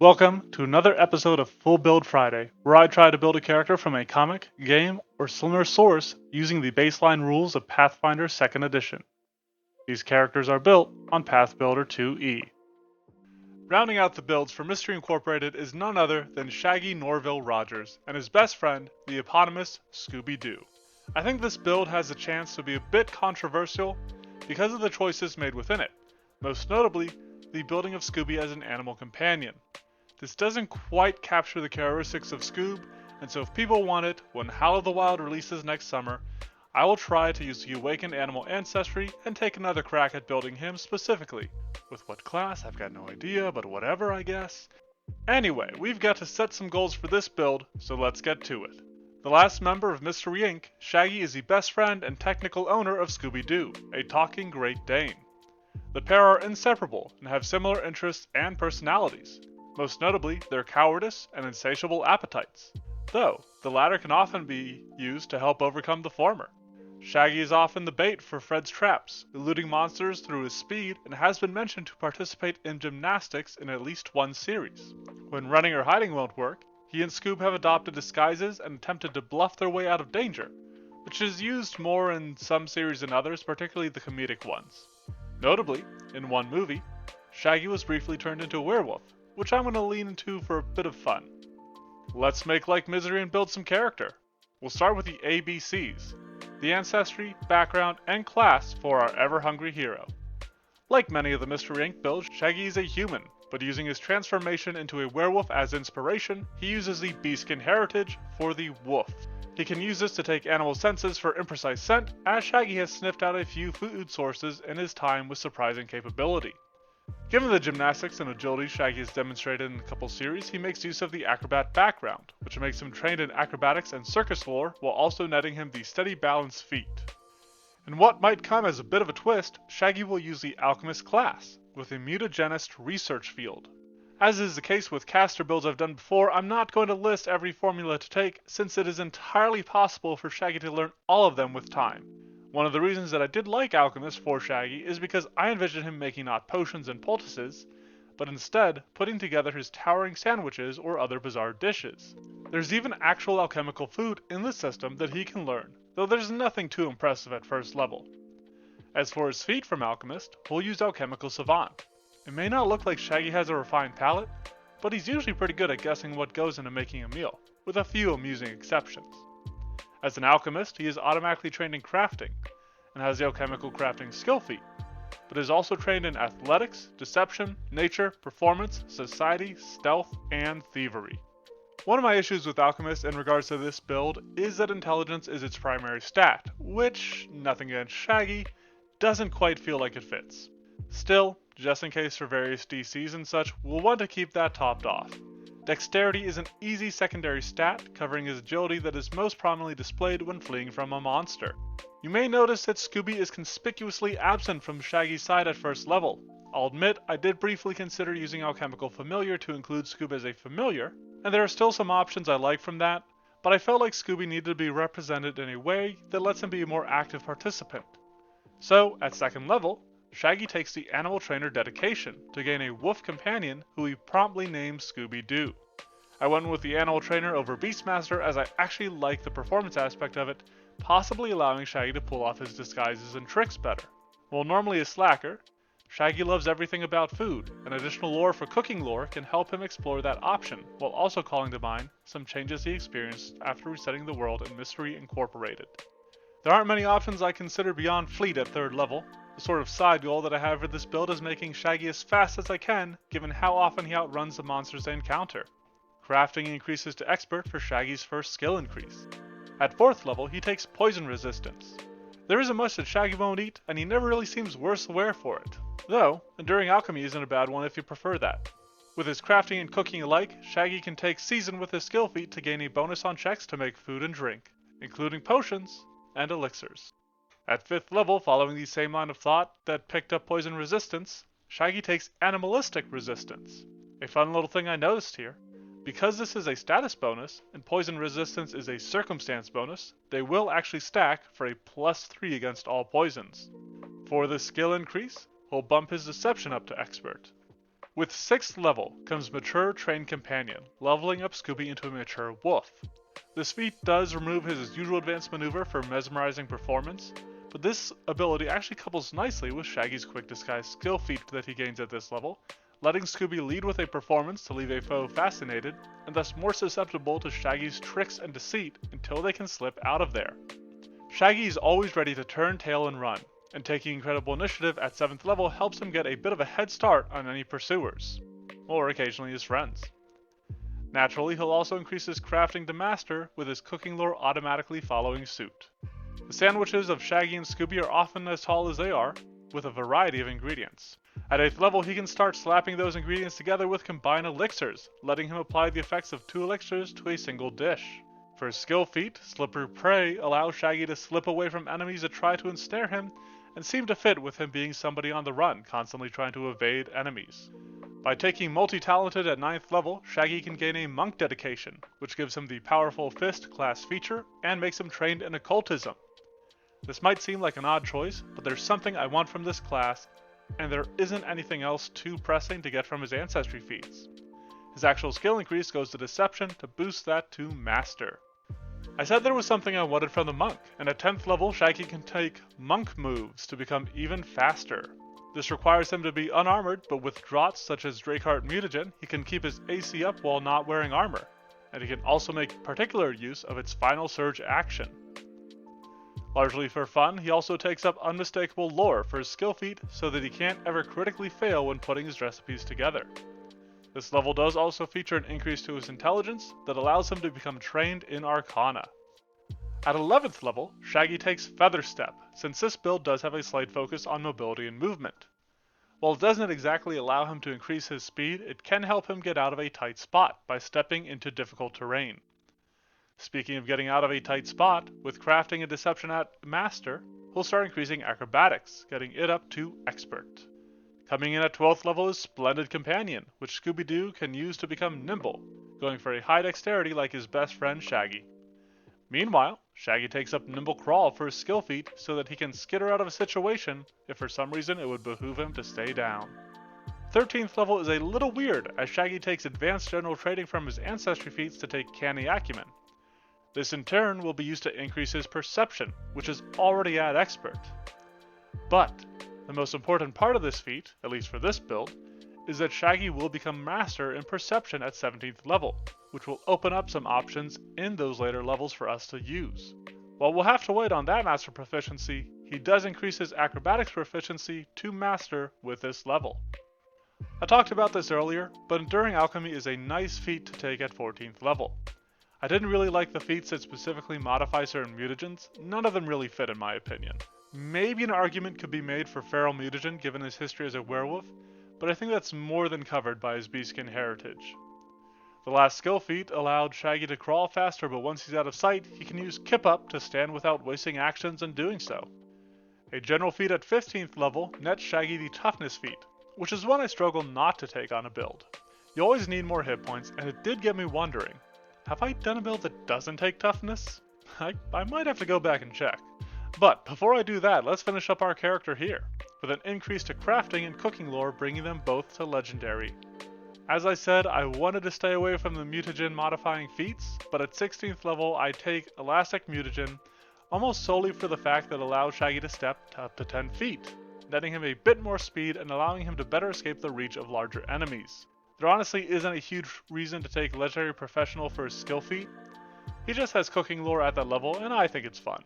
Welcome to another episode of Full Build Friday, where I try to build a character from a comic, game, or similar source using the baseline rules of Pathfinder 2nd Edition. These characters are built on Path Builder 2e. Rounding out the builds for Mystery Incorporated is none other than Shaggy Norville Rogers and his best friend, the eponymous Scooby-Doo. I think this build has a chance to be a bit controversial because of the choices made within it, most notably the building of Scooby as an animal companion. This doesn't quite capture the characteristics of Scoob, and so if people want it, when Howl of the Wild releases next summer, I will try to use the awakened animal ancestry and take another crack at building him specifically. With what class, I've got no idea, but whatever, I guess. Anyway, we've got to set some goals for this build, so let's get to it. The last member of Mystery Inc., Shaggy is the best friend and technical owner of Scooby-Doo, a talking Great Dane. The pair are inseparable and have similar interests and personalities. Most notably, their cowardice and insatiable appetites, though the latter can often be used to help overcome the former. Shaggy is often the bait for Fred's traps, eluding monsters through his speed, and has been mentioned to participate in gymnastics in at least one series. When running or hiding won't work, he and Scoob have adopted disguises and attempted to bluff their way out of danger, which is used more in some series than others, particularly the comedic ones. Notably, in one movie, Shaggy was briefly turned into a werewolf, which I'm going to lean into for a bit of fun. Let's make like Misery and build some character. We'll start with the ABCs, the ancestry, background, and class for our ever-hungry hero. Like many of the Mystery Inc. builds, Shaggy is a human, but using his transformation into a werewolf as inspiration, he uses the beastskin heritage for the woof. He can use this to take animal senses for imprecise scent, as Shaggy has sniffed out a few food sources in his time with surprising capability. Given the gymnastics and agility Shaggy has demonstrated in a couple series, he makes use of the acrobat background, which makes him trained in acrobatics and circus lore while also netting him the steady balance feat. In what might come as a bit of a twist, Shaggy will use the alchemist class, with a mutagenist research field. As is the case with caster builds I've done before, I'm not going to list every formula to take, since it is entirely possible for Shaggy to learn all of them with time. One of the reasons that I did like Alchemist for Shaggy is because I envisioned him making not potions and poultices, but instead putting together his towering sandwiches or other bizarre dishes. There's even actual alchemical food in the system that he can learn, though there's nothing too impressive at first level. As for his feat from Alchemist, we'll use Alchemical Savant. It may not look like Shaggy has a refined palate, but he's usually pretty good at guessing what goes into making a meal, with a few amusing exceptions. As an alchemist, he is automatically trained in crafting, and has the alchemical crafting skill feat, but is also trained in athletics, deception, nature, performance, society, stealth, and thievery. One of my issues with Alchemist in regards to this build is that intelligence is its primary stat, which, nothing against Shaggy, doesn't quite feel like it fits. Still, just in case for various DCs and such, we'll want to keep that topped off. Dexterity is an easy secondary stat, covering his agility that is most prominently displayed when fleeing from a monster. You may notice that Scooby is conspicuously absent from Shaggy's side at first level. I'll admit, I did briefly consider using Alchemical Familiar to include Scoob as a familiar, and there are still some options I like from that, but I felt like Scooby needed to be represented in a way that lets him be a more active participant. So, at second level, Shaggy takes the Animal Trainer Dedication to gain a wolf companion who he promptly names Scooby-Doo. I went with the Animal Trainer over Beastmaster as I actually like the performance aspect of it, possibly allowing Shaggy to pull off his disguises and tricks better. While normally a slacker, Shaggy loves everything about food, and additional lore for cooking lore can help him explore that option, while also calling to mind some changes he experienced after resetting the world in Mystery Incorporated. There aren't many options I consider beyond Fleet at third level. The sort of side goal that I have for this build is making Shaggy as fast as I can, given how often he outruns the monsters they encounter. Crafting increases to Expert for Shaggy's first skill increase. At 4th level, he takes Poison Resistance. There isn't much that Shaggy won't eat, and he never really seems worse aware for it. Though, Enduring Alchemy isn't a bad one if you prefer that. With his crafting and cooking alike, Shaggy can take Season with his skill feat to gain a bonus on checks to make food and drink, including potions and elixirs. At 5th level, following the same line of thought that picked up Poison Resistance, Shaggy takes Animalistic Resistance. A fun little thing I noticed here. Because this is a status bonus, and Poison Resistance is a circumstance bonus, they will actually stack for a +3 against all poisons. For this skill increase, he'll bump his Deception up to Expert. With 6th level comes Mature Trained Companion, leveling up Scooby into a mature wolf. This feat does remove his usual advanced maneuver for mesmerizing performance, but this ability actually couples nicely with Shaggy's Quick Disguise skill feat that he gains at this level, letting Scooby lead with a performance to leave a foe fascinated, and thus more susceptible to Shaggy's tricks and deceit until they can slip out of there. Shaggy is always ready to turn tail and run, and taking incredible initiative at 7th level helps him get a bit of a head start on any pursuers, or occasionally his friends. Naturally, he'll also increase his crafting to master, with his cooking lore automatically following suit. The sandwiches of Shaggy and Scooby are often as tall as they are, with a variety of ingredients. At 8th level, he can start slapping those ingredients together with combined elixirs, letting him apply the effects of 2 elixirs to a single dish. For his skill feat, Slippery Prey allows Shaggy to slip away from enemies that try to ensnare him, and seem to fit with him being somebody on the run, constantly trying to evade enemies. By taking Multi-Talented at 9th level, Shaggy can gain a Monk dedication, which gives him the Powerful Fist class feature, and makes him trained in occultism. This might seem like an odd choice, but there's something I want from this class, and there isn't anything else too pressing to get from his ancestry feats. His actual skill increase goes to Deception to boost that to Master. I said there was something I wanted from the Monk, and at 10th level Shaggy can take Monk moves to become even faster. This requires him to be unarmored, but with draughts such as Drakeheart Mutagen, he can keep his AC up while not wearing armor, and he can also make particular use of its Final Surge action. Largely for fun, he also takes up Unmistakable Lore for his skill feat so that he can't ever critically fail when putting his recipes together. This level does also feature an increase to his intelligence that allows him to become trained in Arcana. At 11th level, Shaggy takes Feather Step, since this build does have a slight focus on mobility and movement. While it doesn't exactly allow him to increase his speed, it can help him get out of a tight spot by stepping into difficult terrain. Speaking of getting out of a tight spot, with crafting and deception at Master, he'll start increasing acrobatics, getting it up to Expert. Coming in at 12th level is Splendid Companion, which Scooby-Doo can use to become nimble, going for a high dexterity like his best friend Shaggy. Meanwhile, Shaggy takes up Nimble Crawl for his skill feat so that he can skitter out of a situation if for some reason it would behoove him to stay down. 13th level is a little weird, as Shaggy takes Advanced General Trading from his ancestry feats to take Canny Acumen. This in turn will be used to increase his Perception, which is already at Expert. But the most important part of this feat, at least for this build, is that Shaggy will become Master in Perception at 17th level, which will open up some options in those later levels for us to use. While we'll have to wait on that Master proficiency, he does increase his Acrobatics proficiency to Master with this level. I talked about this earlier, but Enduring Alchemy is a nice feat to take at 14th level. I didn't really like the feats that specifically modify certain mutagens, none of them really fit in my opinion. Maybe an argument could be made for Feral Mutagen given his history as a werewolf, but I think that's more than covered by his beastskin heritage. The last skill feat allowed Shaggy to crawl faster, but once he's out of sight, he can use Kip Up to stand without wasting actions in doing so. A general feat at 15th level nets Shaggy the Toughness feat, which is one I struggle not to take on a build. You always need more hit points, and it did get me wondering, have I done a build that doesn't take Toughness? I might have to go back and check. But before I do that, let's finish up our character here, with an increase to crafting and cooking lore bringing them both to legendary. As I said, I wanted to stay away from the mutagen modifying feats, but at 16th level I take Elastic Mutagen almost solely for the fact that it allows Shaggy to step up to 10 feet, netting him a bit more speed and allowing him to better escape the reach of larger enemies. There honestly isn't a huge reason to take Legendary Professional for his skill feat. He just has cooking lore at that level and I think it's fun.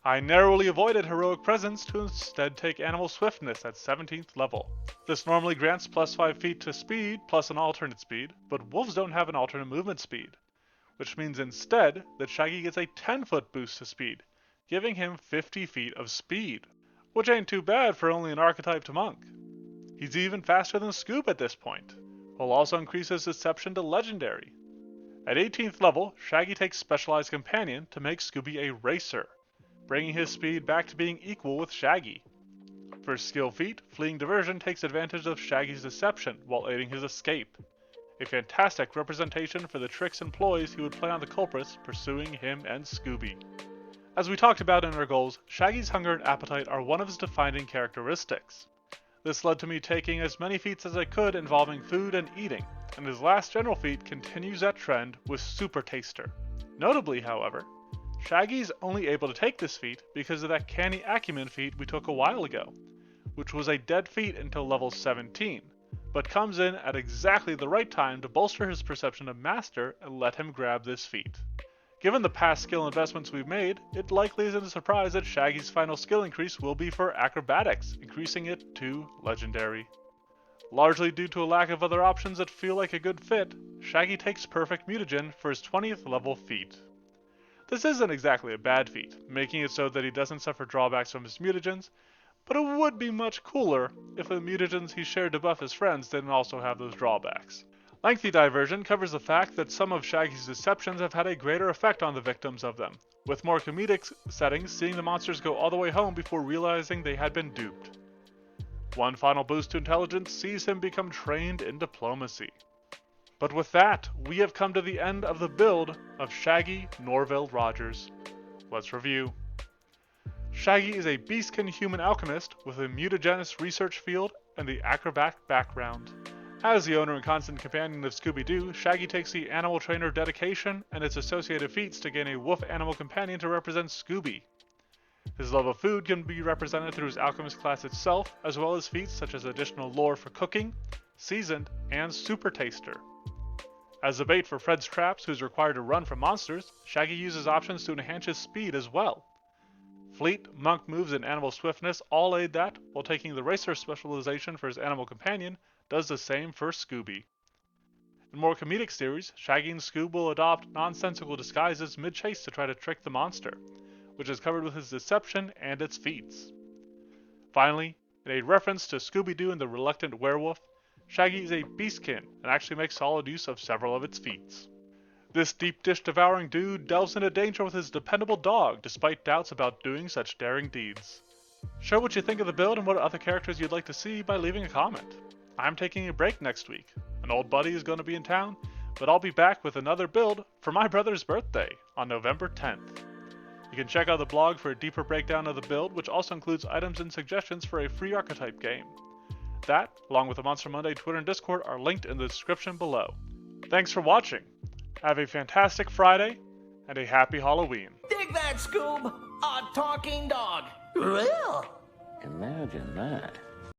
I narrowly avoided Heroic Presence to instead take Animal Swiftness at 17th level. This normally grants plus 5 feet to speed plus an alternate speed, but wolves don't have an alternate movement speed, which means instead that Shaggy gets a 10-foot boost to speed, giving him 50 feet of speed, which ain't too bad for only an archetyped monk. He's even faster than Scoop at this point, while also increases Deception to Legendary. At 18th level, Shaggy takes Specialized Companion to make Scooby a racer, bringing his speed back to being equal with Shaggy. For his skill feat, Fleeing Diversion takes advantage of Shaggy's deception while aiding his escape. A fantastic representation for the tricks and ploys he would play on the culprits pursuing him and Scooby. As we talked about in our goals, Shaggy's hunger and appetite are one of his defining characteristics. This led to me taking as many feats as I could involving food and eating, and his last general feat continues that trend with Super Taster. Notably, however, Shaggy's only able to take this feat because of that Canny Acumen feat we took a while ago, which was a dead feat until level 17, but comes in at exactly the right time to bolster his perception of Master and let him grab this feat. Given the past skill investments we've made, it likely isn't a surprise that Shaggy's final skill increase will be for Acrobatics, increasing it to Legendary. Largely due to a lack of other options that feel like a good fit, Shaggy takes Perfect Mutagen for his 20th level feat. This isn't exactly a bad feat, making it so that he doesn't suffer drawbacks from his mutagens, but it would be much cooler if the mutagens he shared to buff his friends didn't also have those drawbacks. Lengthy Diversion covers the fact that some of Shaggy's deceptions have had a greater effect on the victims of them, with more comedic settings seeing the monsters go all the way home before realizing they had been duped. One final boost to intelligence sees him become trained in diplomacy. But with that, we have come to the end of the build of Shaggy Norville Rogers. Let's review. Shaggy is a beastkin human alchemist with a mutagenous research field and the acrobat background. As the owner and constant companion of Scooby-Doo, Shaggy takes the animal trainer dedication and its associated feats to gain a wolf animal companion to represent Scooby. His love of food can be represented through his alchemist class itself, as well as feats such as additional lore for cooking, seasoned, and super taster. As a bait for Fred's traps, who is required to run from monsters, Shaggy uses options to enhance his speed as well. Fleet, monk moves, and animal swiftness all aid that, while taking the racer specialization for his animal companion does the same for Scooby. In more comedic series, Shaggy and Scoob will adopt nonsensical disguises mid-chase to try to trick the monster, which is covered with his deception and its feats. Finally, in a reference to Scooby-Doo and the Reluctant Werewolf, Shaggy is a beastkin and actually makes solid use of several of its feats. This deep-dish devouring dude delves into danger with his dependable dog despite doubts about doing such daring deeds. Share what you think of the build and what other characters you'd like to see by leaving a comment. I'm taking a break next week. An old buddy is going to be in town, but I'll be back with another build for my brother's birthday on November 10th. You can check out the blog for a deeper breakdown of the build, which also includes items and suggestions for a free archetype game. That, along with the Monster Monday Twitter and Discord, are linked in the description below. Thanks for watching. Have a fantastic Friday, and a happy Halloween. Dig that, Scoob! A talking dog! Well, Imagine that.